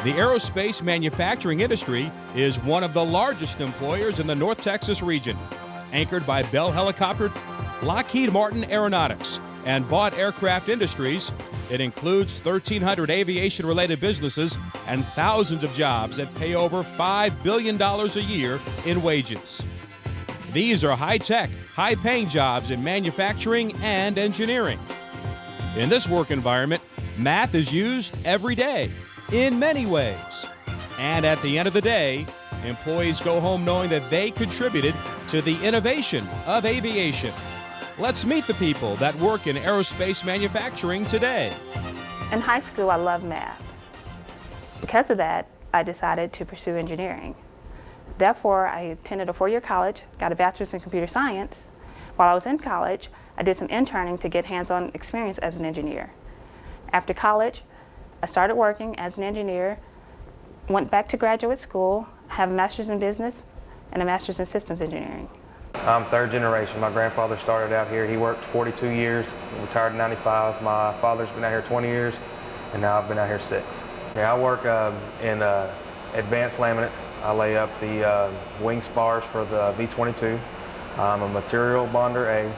The aerospace manufacturing industry is one of the largest employers in the North Texas region, anchored by Bell Helicopter, Lockheed Martin Aeronautics, and Vought Aircraft Industries. It includes 1,300 aviation-related businesses and thousands of jobs that pay over $5 billion a year in wages. These are high-tech, high-paying jobs in manufacturing and engineering. In this work environment, math is used every day, in many ways. And at the end of the day, employees go home knowing that they contributed to the innovation of aviation. Let's meet the people that work in aerospace manufacturing today. In high school, I loved math. Because of that, I decided to pursue engineering. Therefore, I attended a four-year college, got a bachelor's in computer science. While I was in college, I did some interning to get hands-on experience as an engineer. After college, I started working as an engineer, went back to graduate school, have a master's in business and a master's in systems engineering. I'm third generation. My grandfather started out here. He worked 42 years, retired in 95. My father's been out here 20 years, and now I've been out here 6. Yeah, I work in advanced laminates. I lay up the wing spars for the V-22. I'm a material bonder A.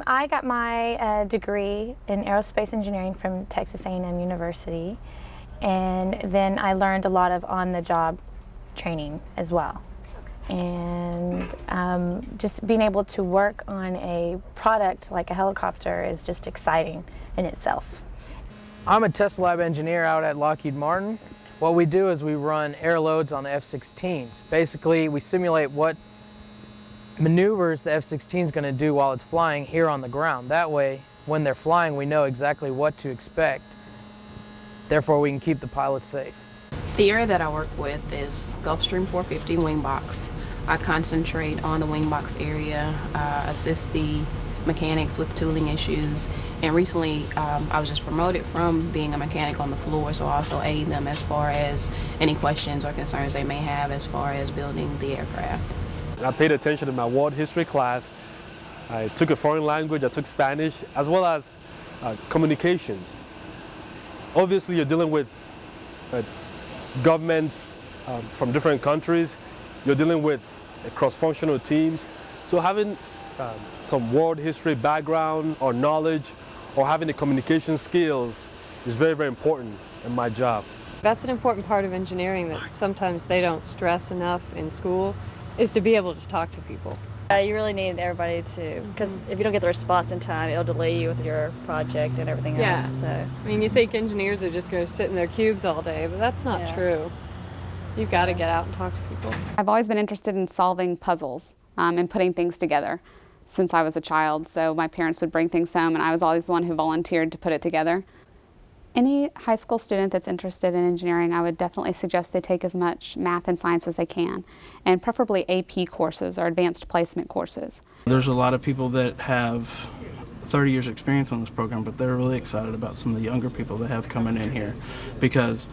I got my degree in aerospace engineering from Texas A&M University, and then I learned a lot of on-the-job training as well. And just being able to work on a product like a helicopter is just exciting in itself. I'm a test lab engineer out at Lockheed Martin. What we do is we run air loads on the F-16s. Basically, we simulate what maneuvers the F-16 is going to do while it's flying here on the ground. That way, when they're flying, we know exactly what to expect. Therefore, we can keep the pilots safe. The area that I work with is Gulfstream 450 wing box. I concentrate on the wing box area, assist the mechanics with tooling issues, and recently I was just promoted from being a mechanic on the floor, so I also aid them as far as any questions or concerns they may have as far as building the aircraft. I paid attention in my world history class. I took a foreign language, I took Spanish, as well as communications. Obviously, you're dealing with governments from different countries. You're dealing with cross-functional teams. So having some world history background or knowledge or having the communication skills is very, very important in my job. That's an important part of engineering that sometimes they don't stress enough in school, is to be able to talk to people. You really need everybody to, because if you don't get the response in time, it'll delay you with your project and everything else. So. I mean, you think engineers are just going to sit in their cubes all day, but that's not true. You've got to get out and talk to people. I've always been interested in solving puzzles and putting things together since I was a child. So my parents would bring things home and I was always the one who volunteered to put it together. Any high school student that's interested in engineering, I would definitely suggest they take as much math and science as they can, and preferably AP courses or advanced placement courses. There's a lot of people that have 30 years experience on this program, but they're really excited about some of the younger people that have coming in here because,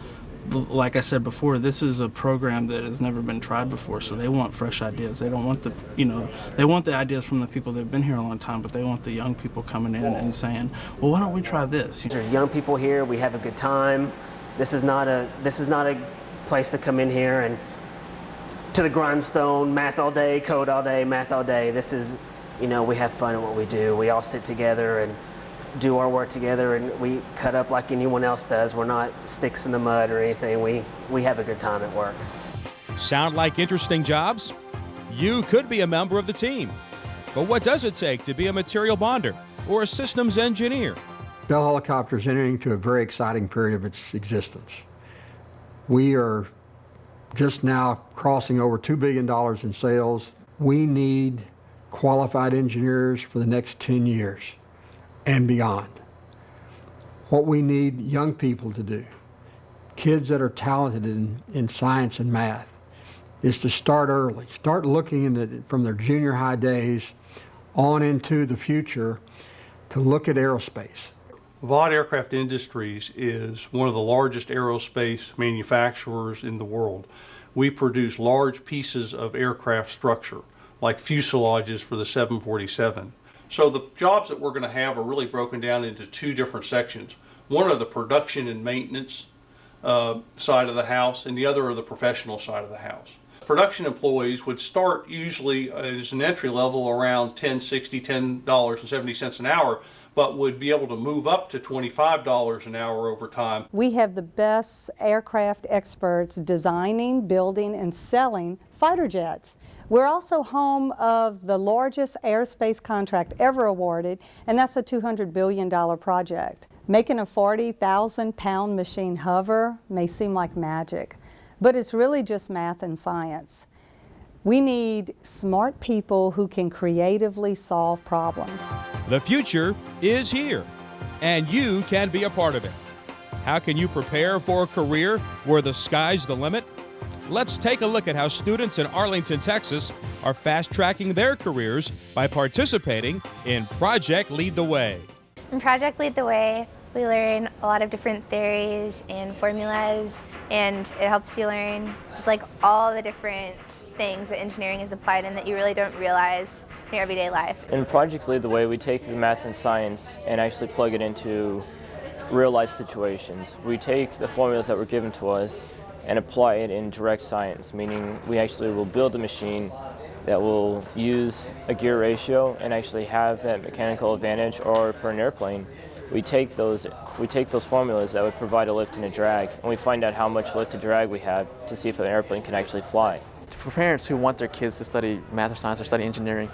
like I said before, this is a program that has never been tried before, so they want fresh ideas. They don't want they want the ideas from the people that have been here a long time, but they want the young people coming in and saying, well, why don't we try this? There's young people here, we have a good time. This is not a place to come in here and to the grindstone, math all day, code all day, math all day. This is, we have fun at what we do. We all sit together and do our work together, and we cut up like anyone else does. We're not sticks in the mud or anything. We have a good time at work. Sound like interesting jobs? You could be a member of the team. But what does it take to be a material bonder or a systems engineer? Bell Helicopter is entering into a very exciting period of its existence. We are just now crossing over $2 billion in sales. We need qualified engineers for the next 10 years and beyond. What we need young people to do, kids that are talented in science and math, is to start early. Start looking from their junior high days on into the future to look at aerospace. Vought Aircraft Industries is one of the largest aerospace manufacturers in the world. We produce large pieces of aircraft structure, like fuselages for the 747. So the jobs that we're going to have are really broken down into two different sections. One are the production and maintenance side of the house, and the other are the professional side of the house. Production employees would start usually as an entry level around $10.70 an hour, but would be able to move up to $25 an hour over time. We have the best aircraft experts designing, building, and selling fighter jets. We're also home of the largest aerospace contract ever awarded, and that's a $200 billion project. Making a 40,000-pound machine hover may seem like magic, but it's really just math and science. We need smart people who can creatively solve problems. The future is here, and you can be a part of it. How can you prepare for a career where the sky's the limit? Let's take a look at how students in Arlington, Texas are fast-tracking their careers by participating in Project Lead the Way. In Project Lead the Way, we learn a lot of different theories and formulas, and it helps you learn just like all the different things that engineering is applied in that you really don't realize in your everyday life. In Project Lead the Way, we take the math and science and actually plug it into real-life situations. We take the formulas that were given to us and apply it in direct science, meaning we actually will build a machine that will use a gear ratio and actually have that mechanical advantage, or for an airplane, we take those formulas that would provide a lift and a drag, and we find out how much lift and drag we have to see if an airplane can actually fly. For parents who want their kids to study math or science or study engineering,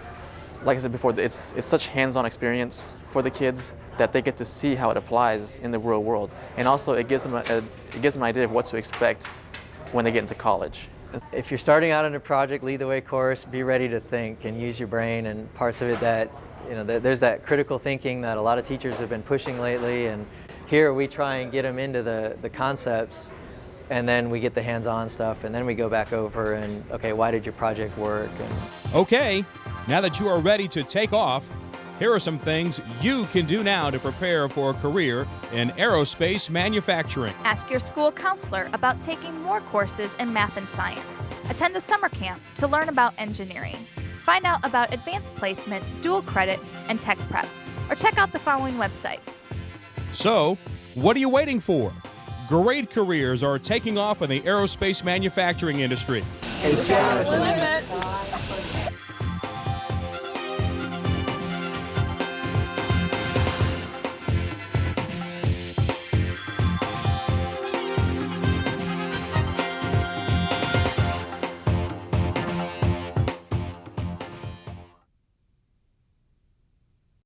like I said before, it's such hands-on experience for the kids that they get to see how it applies in the real world, and also it gives them an idea of what to expect when they get into college. If you're starting out in a Project Lead the Way course, be ready to think and use your brain, and parts of it that, there's that critical thinking that a lot of teachers have been pushing lately, and here we try and get them into the concepts, and then we get the hands-on stuff, and then we go back over and, okay, why did your project work? Okay, now that you are ready to take off, here are some things you can do now to prepare for a career in aerospace manufacturing. Ask your school counselor about taking more courses in math and science. Attend a summer camp to learn about engineering. Find out about advanced placement, dual credit, and tech prep. Or check out the following website. So, what are you waiting for? Great careers are taking off in the aerospace manufacturing industry. Sky's the limit.